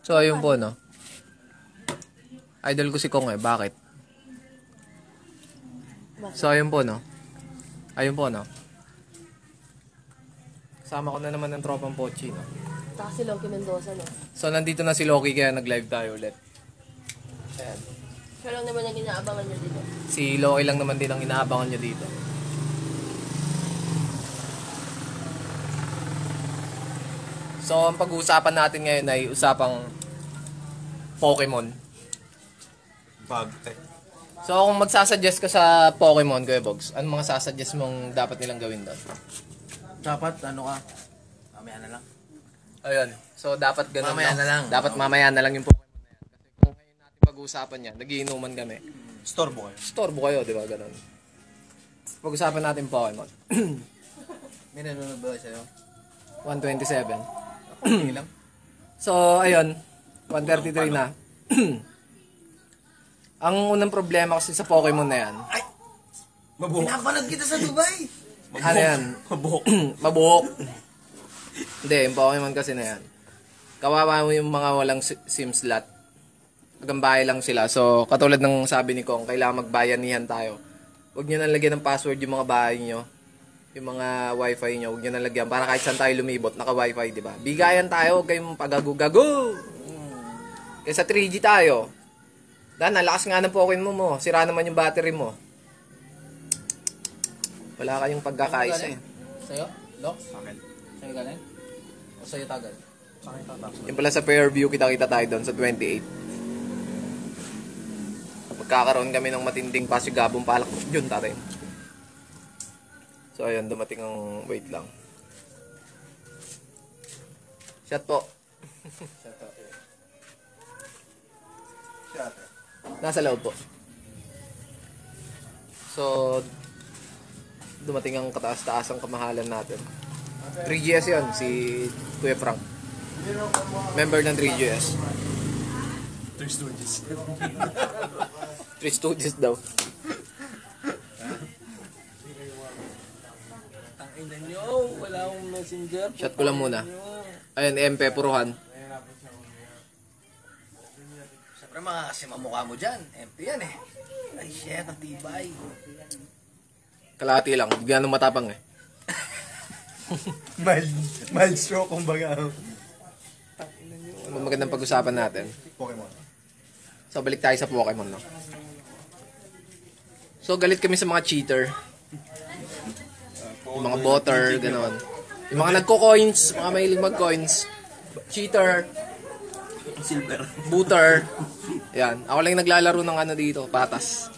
So, ayun po, no? Idol ko si Kong eh. Bakit? So, ayun po, no? Ayun po, no? Kasama ko na naman ng tropang Pochi, no? Saka si Loki Mendoza, no? So, nandito na si Loki kaya nag-live tayo ulit. Ayan. Siya lang naman ang inaabangan niya dito. Si Loki lang naman din ang inaabangan niya dito. So, ang pag-uusapan natin ngayon ay usapang Pokemon. Bagte. So, kung magsasuggest ka sa Pokemon, Kuya Bogs, anong mga sasuggest mong dapat nilang gawin doon? Dapat, ano ka? Mamaya na lang. Ayun. So, dapat ganun Mamaya na lang. Dapat mamaya na lang yung Pokemon na yan. Kasi kung ngayon natin pag-uusapan yan, nagiinuman kami. Storbo kayo. Storbo kayo, di ba? Ganun. Pag-usapan natin Pokemon. May nanonood ba sa'yo? 127. Okay lang. So, ayun. 133 na. Ang unang problema kasi sa Pokemon na yan, Mabuhok. Pinapanood kita sa Dubai. ano yan? Mabuhok. Mabuhok. Hindi, yung Pokemon kasi na yan. Kawawa mo yung mga walang SIM slot. Hanggang bahay lang sila. So, katulad ng sabi ni Kong, kailangan magbayanihan tayo. Huwag nyo nang lagyan ng password yung mga bahay nyo. Yung mga wifi nyo, huwag nyo nang lagyan. Para kahit saan tayo lumibot, naka-wifi, di ba? Bigayan tayo, huwag kayong pagago-gago. Kaya sa 3G tayo. Dan, nalakas nga ng Pokemon mo. Sira naman yung battery mo. Wala kayong pagkakaisa. Sa'yo? Lox? Akin. Sa'yo galing? O sa'yo tagal? Sa'yo tagal. Yung pala sa Fairview, kita-kita tayo doon sa 28. Magkakaroon kami ng matinding pasigabong palak. Yun, tatay. So, ayun, dumating ang wait lang. Shot po. Nasa loob po. So, dumating ang kataas-taas ang kamahalan natin. 3GS yun, si Kuya Frank. Member ng 3GS. 3 Stooges. 3 Stooges daw. Tangina nyo, wala akong messenger. Shot ko lang muna. Ayun, MP, puruhan. Siyempre mga kasi mamukha mo dyan. MP yan eh. Ay shit, ang tibay. Kalahati lang, hindi ganun matapang eh. Mild stroke kumbaga. Magandang pag-usapan natin. Pokemon. So, balik tayo sa Pokemon, no? So, galit kami sa mga cheater. Yung mga botter, gano'n. Yung mga nagko-coins, mga mahilig mag-coins. Cheater, Silver. booter. Yan. Ako lang naglalaro ng ano dito, patas.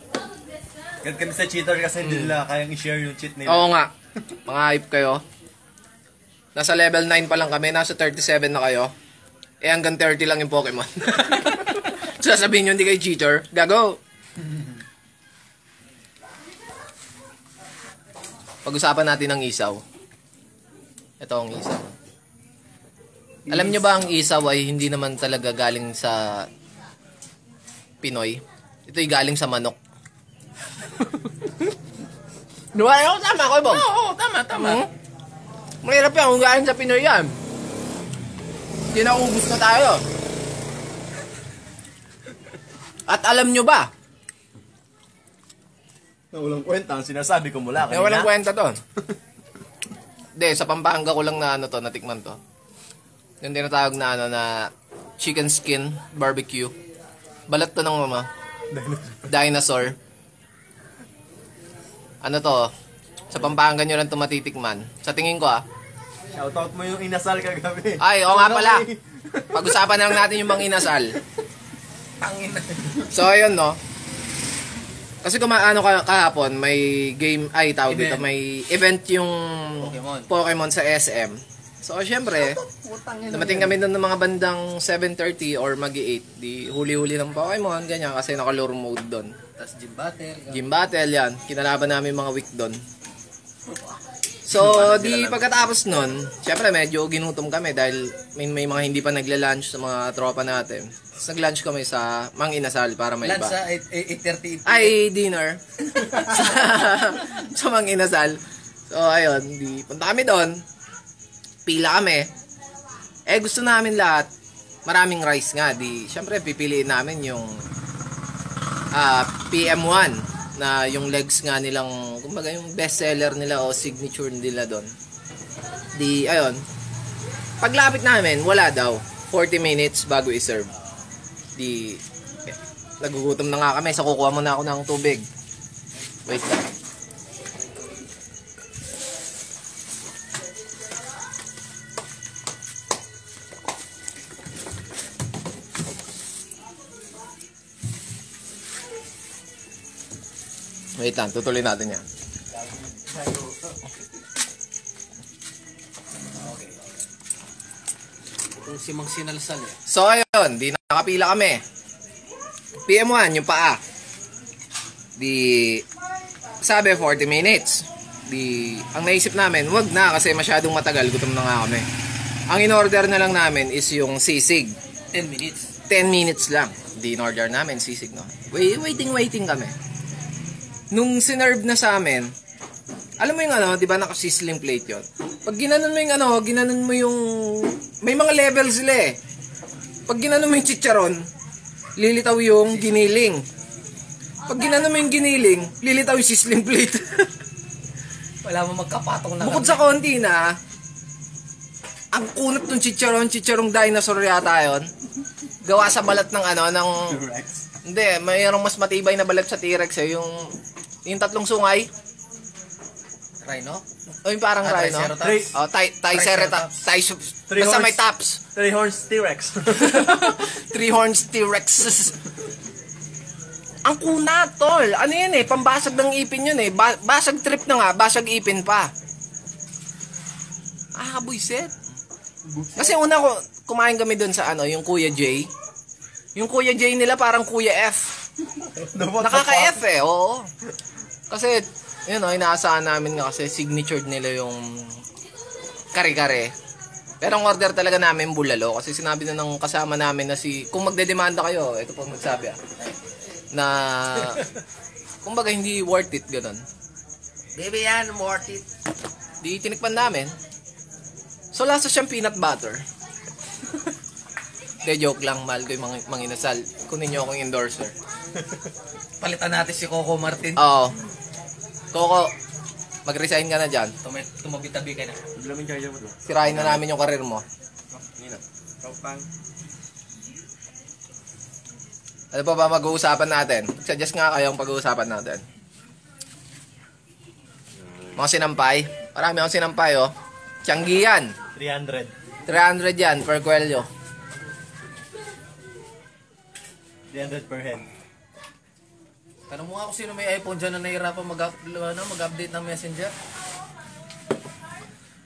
Ganit kami sa cheater kasi hindi nila kayang i-share yung cheat nila. Oo nga. Mga hype kayo. Nasa level 9 pa lang kami, nasa 37 na kayo. Eh, hanggang 30 lang yung Pokemon. So, sasabihin nyo, hindi kayo cheater. Gago! Pag-usapan natin ang isaw. Ito ang isaw. Alam nyo ba ang isaw ay hindi naman talaga galing sa Pinoy? Ito'y galing sa manok. Nuwala ako, tama ko, Bob? Oo, tama. Mahirap yan kung galing sa Pinoy yan. Hindi na ubus na tayo. At alam nyo ba? Walang kwenta, ang sinasabi ko mula May walang kwenta to. Hindi, sa Pampanga ko lang na ano to, natikman to. Yung tinatawag na ano na chicken skin barbecue. Balat to ng mama. Dinosaur. Ano to? Sa Pampanga nyo lang to matitikman. Sa tingin ko Shoutout mo yung inasal kagabi. Ay, oo nga pala. Pag-usapan na lang natin yung mga inasal. Tangina. So, ayun, no? Kasi kung ano kahapon, may game, ay, tawag dito, may event yung Pokemon sa SM. So, syempre, dumating kami doon ng mga bandang 7:30 or magi-8. Di huli-huli ng Pokemon, ganyan, kasi naka-lure mode doon. Tapos gym battle. Gym battle, yan. Kinalaban namin mga week doon. So, di pagkatapos nun, syempre medyo ginutom kami dahil may mga hindi pa nagla-lunch sa mga tropa natin. Tapos nag-lunch kami sa Mang Inasal para may iba. Lunch sa 8:30. Ay, dinner. sa Mang Inasal. So, ayun, di punta kami doon. Pila kami. Eh, gusto namin lahat maraming rice nga. Di, syempre, pipiliin namin yung PM1 na yung legs nga nilang, kumbaga yung best seller nila o signature nila doon. Di, ayun. Paglapit namin, wala daw. 40 minutes bago i-serve. Di, nagugutom na nga kami. So, kukuha muna ako ng tubig. Wait lang. Wait lang, tutuloy natin yan. Itong si Mang Sinalsal eh. So ayun, di nakapila kami. PM1, yung paa. Di, sabi 40 minutes. Di, ang naisip namin, wag na kasi masyadong matagal, gutom na nga kami. Ang in-order na lang namin is yung sisig. 10 minutes. 10 minutes lang. Di in-order namin, sisig no. Waiting kami. Nung sinerve na sa amin, alam mo yung ano, di ba naka-sizzling plate yon. Pag ginanon mo yung ano, ginanon mo yung, may mga levels sila eh. Pag ginanon mo yung chicharon, lilitaw yung giniling. Pag ginanon mo yung giniling, lilitaw yung sizzling plate. Wala mo magkapatong na. Bukod sa konti na, ang kunot ng chicharong dinosaur yata yun. Gawa sa balat ng ano, ng... Hindi, mayroong mas matibay na balat sa T-Rex eh, yung tatlong sungay. Rhino? O yung parang rhino. Triceratops. Oh, Triceratops. Basta may tops. 3 horns T-Rex. 3 horns T-Rex. Ang kunat, tol. Ano yun eh, pambasag ng ipin yun eh. Basag trip na nga, basag ipin pa. Buiset. Kasi una ko, kumain kami dun sa ano, yung Kuya J. Yung Kuya J nila parang Kuya F. Nakaka-F eh, oo. Kasi, yun o, inaasahan namin nga kasi signature nila yung kare-kare. Pero ang order talaga namin bulalo kasi sinabi na ng kasama namin na kung magdedemanda kayo, ito po magsabi na kumbaga hindi worth it, ganun. Baby yan, worth it. Di tinikpan namin. So lasa siyang peanut butter. De joke lang, mahal ko yung mga inasal. Kunin niyo akong endorser. Palitan natin si Coco Martin. Oo. Coco, mag-resign ka na dyan. Tumabitabi ka na. Bilamin charger mo to. Sirain na namin yung karir mo. Nina. Pang. Ano pa ba mag-uusapan natin? Suggest nga kayo ang pag-uusapan natin. Mga sinampay. Marami akong sinampay, oh. Tianggi yan. 300. 300 yan per kwelyo. 300 per head. Tanong mo nga kung sino may iPhone dyan na nahihirapan mag-update ng Messenger.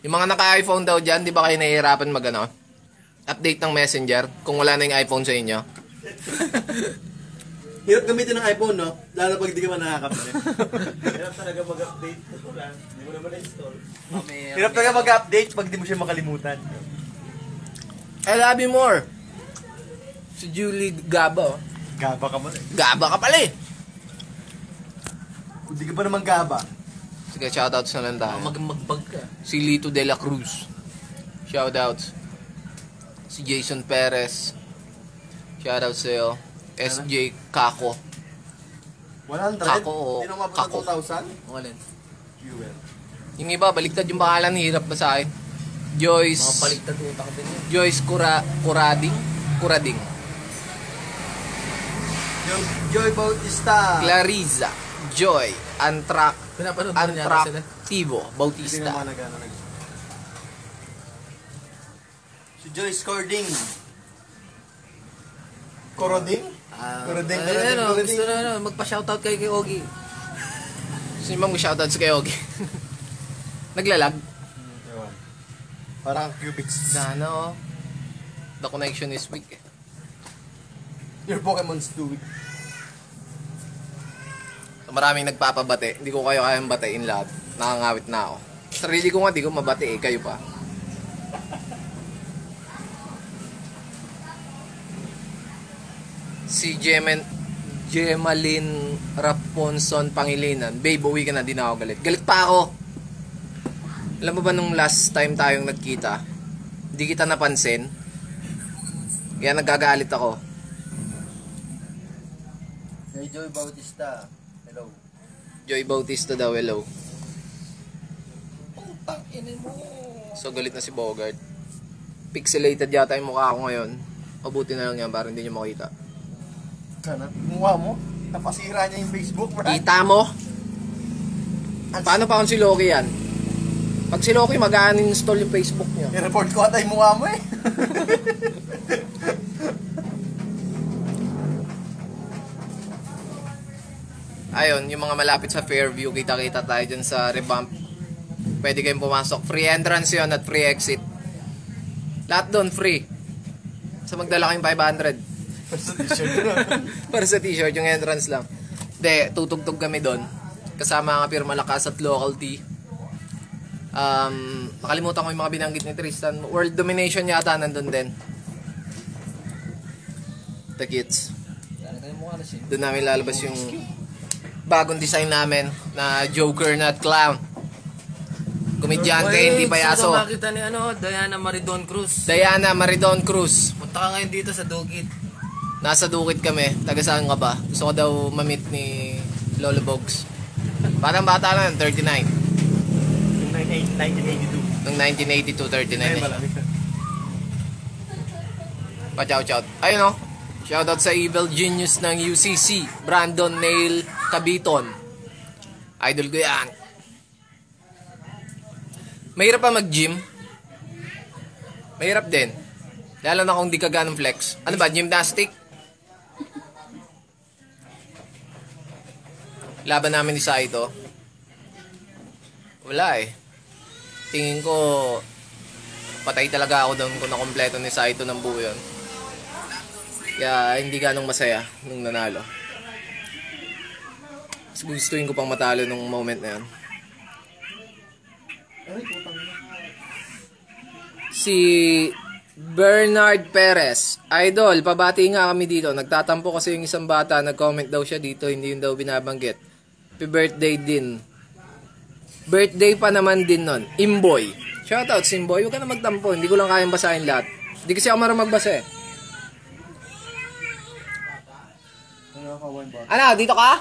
Yung mga naka-iPhone daw dyan, di ba kayo nahihirapan update ng Messenger kung wala na yung iPhone sa inyo? Hirap gamitin ng iPhone, no? Lalo pag di ka man nakakapit. Hirap talaga mag-update. Hindi mo naman na-install. Hirap talaga mag-update pag di mo siya makalimutan. I love you more. Si Julie Gaba, oh. Gaba ka man eh. Gaba ka pala eh. Kung di ka pa naman gaba. Sige, shoutouts na lang tayo. Magbag ka. Si Lito de la Cruz. Shoutouts. Si Jason Perez. Shoutouts sa'yo. SJ Kako. 100? Kako o Hindi naman Kako. 2,000? Alin? Fuel. Yung iba, baliktad yung pangalan. Hirap ba sa akin? Joyce. Mga paligtad utak din yun. Joyce Kurading. Joy Bautista. Clariza. Joy. Pinapanood mo niya sila. Antractivo. Hindi Bautista. naman nag Si Joy Scording. Koroding? Koroding. Gusto na magpa-shoutout kay Ogie. Sino bang shoutouts kay Ogie? Naglalag? Ewan. Parang cubics. Sana, oh. The connection is weak eh. Your Pokemon's too weak. So, maraming nagpapabate. Hindi ko kayo kayang batein lahat. Nakangawit na ako. Sarili ko nga, di ko mabate eh. Kayo pa. Si Gemaline Raponson Pangilinan. Babe, uwi ka na. Di na ako galit. Galit pa ako. Alam mo ba nung last time tayong nagkita, hindi kita napansin? Kaya nagagalit ako. Hey, Joy Bautista. Hello. Joy Bautista daw, hello. Putang ina mo. So galit na si Bogart. Pixelated yata yung mukha ko ngayon. Mabuti na lang yan para hindi nyo makita. Sana, mukha mo. Napasira niya yung Facebook, bro. Kita mo? Paano pa kung si Loki yan? Pag si Loki, mag-uninstall yung Facebook niya. I-report ko ata yung mukha mo eh. Ayun, yung mga malapit sa Fairview, kita-kita tayo dyan sa revamp. Pwede kayong pumasok. Free entrance yun at free exit. Lahat doon, free. So magdala kayong 500. Para sa t-shirt, yung entrance lang. Hindi, tutugtog kami doon. Kasama ang Apir Malakas at Local T. Nakalimutan ko yung mga binanggit ni Tristan. World Domination yata nandun din. The Kids. Doon namin lalabas yung bagong design namin na Joker na at Clown. Komedyante, hindi payaso. Gusto makita ni Diana Maridon Cruz. Diana Maridon Cruz. Punta ka ngayon dito sa Dugit. Nasa Dukit kami. Taga saan ka ba? Gusto ko daw mamit ni Lolo Bogs. Parang bata lang, 39. 1982. Noong 1982, 39 Ay, eh. malamig. Pa-chow-chow. Ayun o. Shoutout sa evil genius ng UCC. Brandon Nail Cabiton. Idol ko yan. Mahirap pa mag-gym. Mahirap din. Lalo na kung di ka ganong flex. Ano ba? Gymnastic? Laban namin ni Saito. Wala eh. Tingin ko patay talaga ako doon kung nakompleto ni Saito ng buo yun. Kaya hindi ganong masaya nung nanalo. Mas gustuin ko pang matalo nung moment na yun. Si Bernard Perez. Idol, pabati nga kami dito. Nagtatampo kasi yung isang bata. Nag-comment daw siya dito. Hindi yun daw binabanggit. Happy birthday din. Birthday pa naman din nun. Imboy. Shoutout, Simboy. Huwag ka na magtampo. Hindi ko lang kayang basahin lahat. Hindi kasi ako marunong magbasa eh. Ano? Dito ka?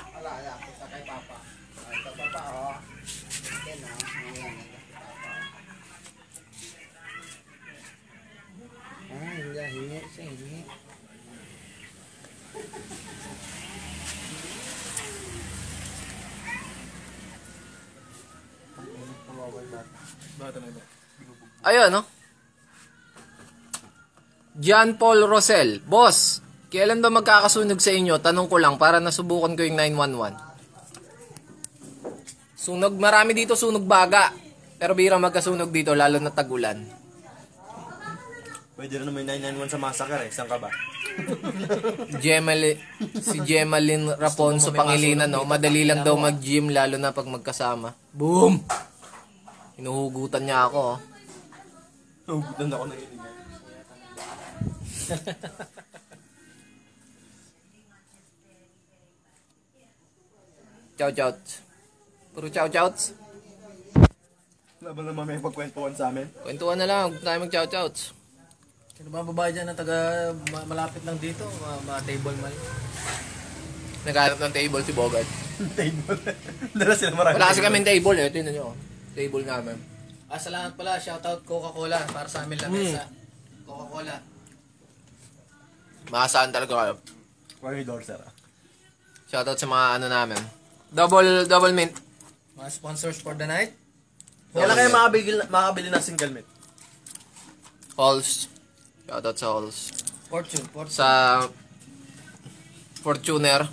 Ayun, no? John Paul Rosel. Boss, kailan ba magkakasunog sa inyo? Tanong ko lang para nasubukan ko yung 911. Sunog, marami dito sunog baga. Pero bira magkasunog dito, lalo na tag-ulan. Pwede rin naman 991 sa massacre eh. Saan ka ba? Si Gemalyn Raponso Pangilinan, no? Madali lang daw mag-gym, lalo na pag magkasama. Boom! Hinuhugutan niya ako, oh. Hugutan ako ng ilingan. Chow-chow. Puro chow-chow. Laban naman may pagkwentuhan sa amin. Kwentuhan na lang, huwag tayo mag-chow-chow. Sino ba ang babae dyan na taga malapit lang dito? Mga table man. Naghanap ng table si Bogart. Table. Dala sila marami. Wala kasi kami table, eh. Tingnan nyo. Table namin. Salamat pala. Shoutout Coca-Cola para sa amin lamesa. Coca-Cola. Makasaan talaga kayo. Corridor, sir. Shoutout sa mga ano namin. Double mint. Mga sponsors for the night. Kailan kayo makabili ng single mint? Halls. Shoutout sa Halls. Fortune. Sa Fortuner.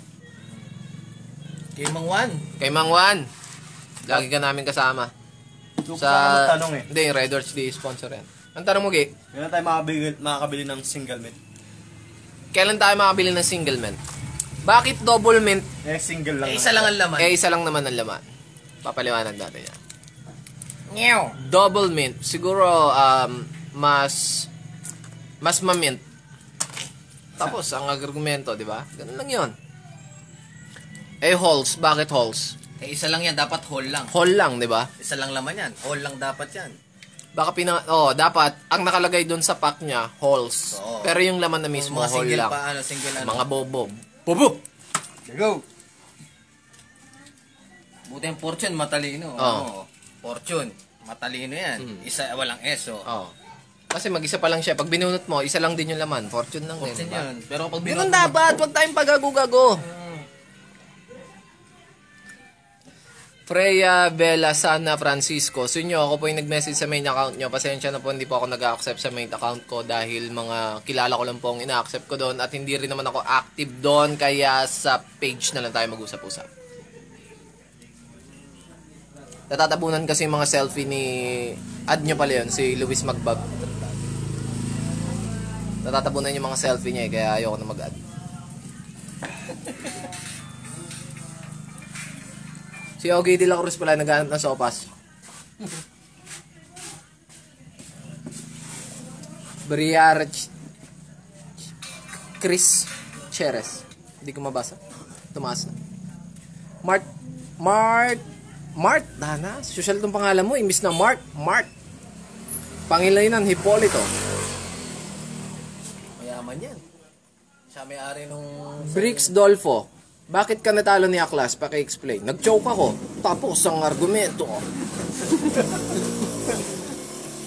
Kay Mang Juan. Kay Mang Juan. Lagi ka namin kasama. Sa tanong eh. Hindi, yung Red Horse di sponsor yan. Ang tanong mo, Gi? Kailan tayo makakabili ng single mint? Kailan tayo makabili ng single mint? Bakit double mint? Eh, single lang. Isa lang ang laman. Isa lang naman ang laman. Papaliwanag natin yan. Ngew. Double mint. Siguro, mas ma-mint. Tapos, ang argumento, di ba? Ganun lang yun. Halls. Bakit halls? Isa lang yan. Dapat whole lang. Hall lang, di ba? Isa lang laman yan. Whole lang dapat yan. Baka dapat, ang nakalagay doon sa pack niya, holes. Oo. Pero yung laman na mismo, Mga hole single lang. pa, single Mga bobob. Bobo! Go! Buti yung Fortune, matalino. Oo. Fortune, matalino yan. Isa, walang S, oh. Oo. Kasi mag-isa pa lang siya. Pag binunot mo, isa lang din yung laman. Fortune lang din. Fortune Diba? yun. Pero pag Ganun dapat. Huwag tayong pagago-gago. Freya Bella Sana Francisco. So nyo, ako po yung nag-message sa main account nyo. Pasensya na po, hindi po ako nag-accept sa main account ko dahil mga kilala ko lang po ang ina-accept ko doon at hindi rin naman ako active doon. Kaya sa page na lang tayo mag-usap-usap. Natatabunan kasi yung mga selfie ni... Add nyo pala yun, si Luis Magbag. Natatabunan yung mga selfie niya kaya ayoko na mag-add. Si Ogie de la Cruz pala naghanap ng sopas. Briar Chris Cheres. Hindi ko mabasa. Tumaas na. Mart. Dana. Social tong pangalan mo. Imbis na Mart. Pangilainan Hipolito. Mayaman yan. Siya may-ari nung... Bricks Dolfo. Bakit ka natalo ni Aklas? Paki-explain. Nag-choke ako. Tapos ang argumento.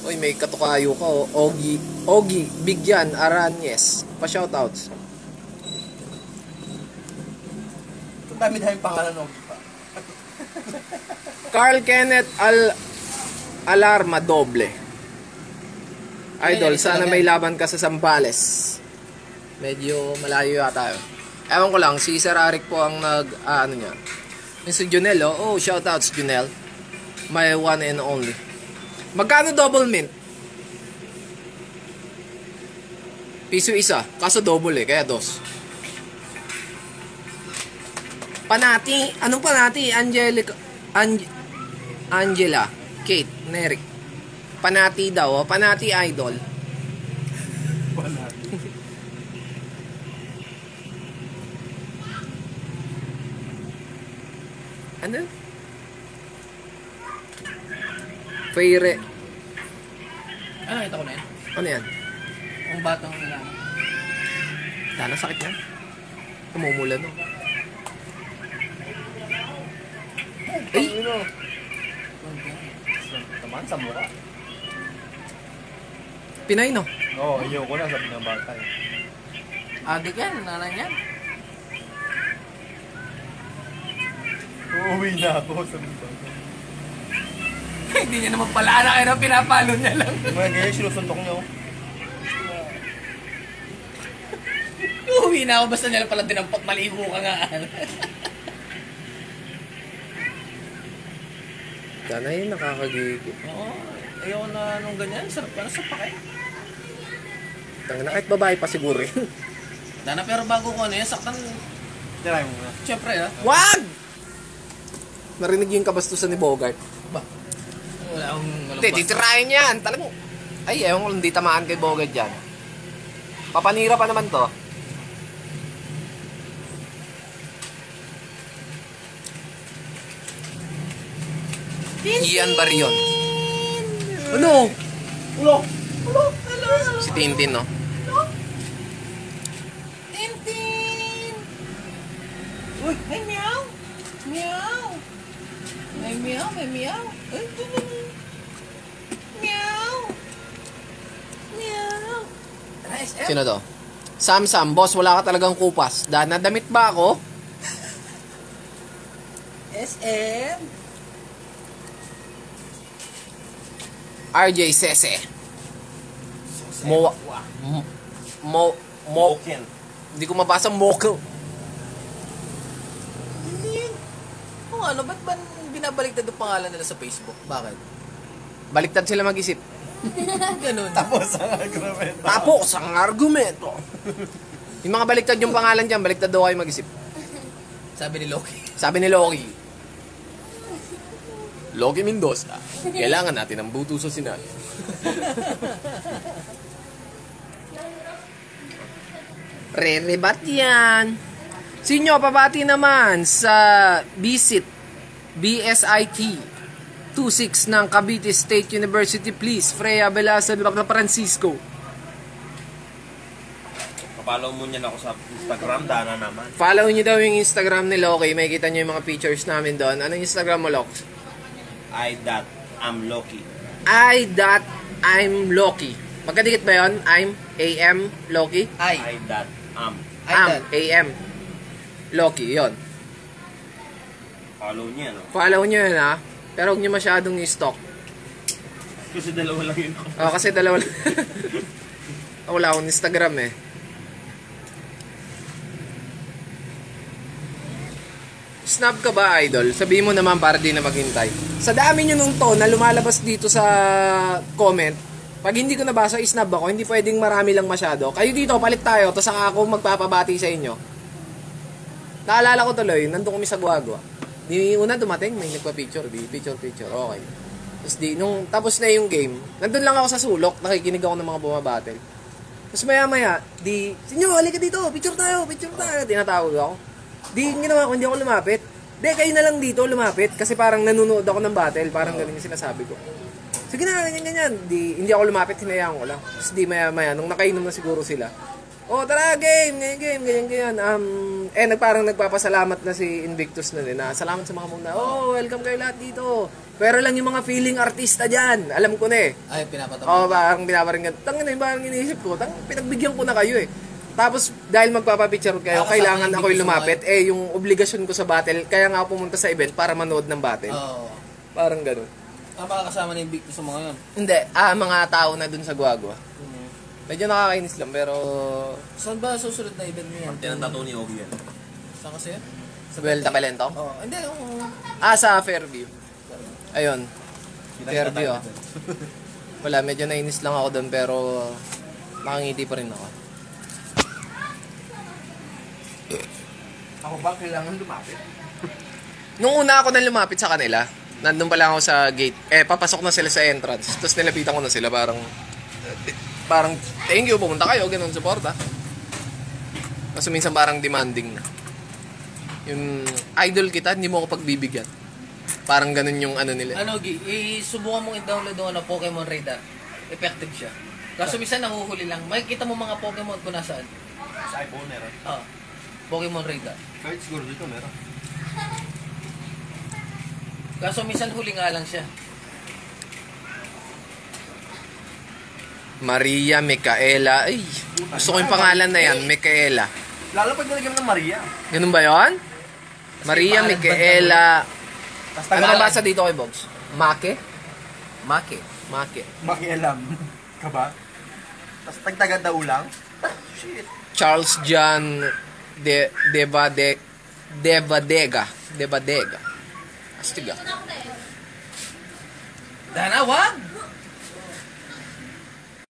Uy, may katukayo ka. Oh. Ogie, Bigyan, Aranyes. Pa-shoutouts. Ang dami dahil pangalan ng pa. Carl Kenneth Alarma Doble. Idol, sana may laban ka sa Zambales. Medyo malayo yata yun. Ewan ko lang, si Sir Arik po ang ano niya. Yung si Junel, oh, shoutouts Junel. My one and only. Magkano double mint? Piso isa, kaso double kaya dos. Panati, anong Panati? Angela, Kate, Nerik. Panati daw, Panati idol. Ano? Fayre. Ano, ito ko na yan? Ano yan? Ang batang nila. Dana, sakit yan. Umumulan, no? Ay! Tamaan sa mukha. Pinay, no? Oo, ayoko na sabi ng bata eh. Adik yan, nanay yan. Uuwi na ako sa bata. Hindi niya naman pala anak kayo na pinapalo niya lang. Mga ganyan, sinusuntok niya oh. Uwi na ako, basta nila pala dinampot, maligo ka nga. Dana yun, nakakagigil. Oo, ayaw na nung ganyan, sarap ka na sa pakay. Tangina, kahit babae pa siguro yun. Dana, pero bago ko ano yan, saktan, Tirahin mo muna. syempre ha. Wag! Narinig yung kabastusan ni Bogart. Ba? Wala akong Hindi, titirahin yan. Talagang, ay, ewan ko lang, di tamaan kay Bogart dyan. Papanira pa naman to. Ian Barion. Ano? Ulo! Si Tintin, no? Tintin! Uy, may meow! Meow! May meow, may meow. Ay, meow! Meow! Nice, Sino to? Sam, boss, wala ka talagang kupas. Nadamit ba ako? SM! RJ Sese. Moken. Hindi ko mabasa Mokel. Hindi. Kung ano, ba't ba binabaliktad ang pangalan nila sa Facebook? Bakit? Baliktad sila mag-isip. Ganun. Tapos ang argumento. Tapos ang argumento. Yung mga baliktad yung pangalan dyan, baliktad daw kayo mag-isip. Sabi ni Loki. Sabi ni Loki. Loki Mendoza. Kailangan natin ng buto sa Senado. Re-rebat yan. Sinyo, pabati naman sa BSIT. 26 ng Cavite State University. Please, Freya Velasquez Francisco. Kapalaw mo niyan ako sa Instagram, Dana naman. Follow nyo daw yung Instagram ni Loki. May kita nyo yung mga pictures namin doon. Anong Instagram mo, Loki? I'm Loki. I'm Loki. Magkadikit ba yun? I'm Loki? am. AM Loki, yon. Follow niya, no? Follow nyo yun, ha? Pero huwag nyo masyadong i-stalk. Kasi dalawa lang yun ako. Kasi dalawa lang. Wala akong Instagram, eh. Snap ka ba, idol? Sabihin mo naman para di na maghintay. Sa dami nyo nung to na lumalabas dito sa comment, pag hindi ko nabasa, isnab ako. Hindi pwedeng marami lang masyado. Kayo dito, palit tayo. Tapos saka ako magpapabati sa inyo. Naalala ko tuloy, nandun kami sa Guagua. Di una dumating, may nagpa-picture. Di picture. Okay. Tapos na yung game, nandun lang ako sa sulok. Nakikinig ako ng mga bumabattle. Tapos maya-maya, Sinyo, halika dito. Picture tayo. Tinatawag ako. Ginawa ko, hindi ako lumapit. Kayo na lang dito lumapit. Kasi parang nanonood ako ng battle. Parang ganun yung sinasabi ko. Sige na, ganyan. Hindi ako lumapit, hinayaan ko lang. Tapos maya-maya, nung nakainom na siguro sila. Tara, game, ganyan. Parang nagpapasalamat na si Invictus na din. Salamat sa mga muna. Welcome kayo lahat dito. Pero lang yung mga feeling artista dyan. Alam ko na eh. Ay, pinapatawa. Parang pinaparinggan. Tangin na yung parang iniisip ko. Pinagbigyan ko na kayo eh. Tapos, dahil magpapapicture kayo, kailangan ako yung lumapit. Yung obligasyon ko sa battle, kaya nga ako pumunta sa event para manood ng battle. Parang ganun. Makakasama na yung Victor sa mga yun. Hindi, mga tao na dun sa Guagua. Medyo nakakainis lang, pero... Saan ba susunod na event niyan? Yan ang tattoo ni Ogie yan. Saan kasi yan? Sa Vuelta Calentong? Hindi, Sa Fairview. Ayun. Fairview, Wala, medyo nainis lang ako dun, pero... nakangiti pa rin ako. Ako ba kailangan lumapit? Nung una ako na lumapit sa kanila, nandun pa lang ako sa gate. Papasok na sila sa entrance. Tapos nilapitan ko na sila, parang thank you, pumunta kayo, ganun, suporta. Kasi minsan parang demanding na. Yung idol kita, hindi mo ako pagbibigyan. Parang ganun yung ano nila. Subukan mong i-download yung Pokemon Radar. Effective siya. Kaso minsan nahuhuli lang. Makikita mo mga Pokemon kung nasaan. Sa iPhone meron. Pokemon Radar. Kahit siguro dito meron. Kaso minsan huli nga lang siya. Maria Micaela. Ay, gusto ko yung pangalan na yan, Micaela. Lalo pag nalagyan ng Maria. Ganun ba yun? Maria Micaela. Ano nabasa dito kay Bogs? Make? Makialam. Ka ba? Tapos tagtagad daw lang? Shit. Charles John Devadega. Astiga. Dana, wag!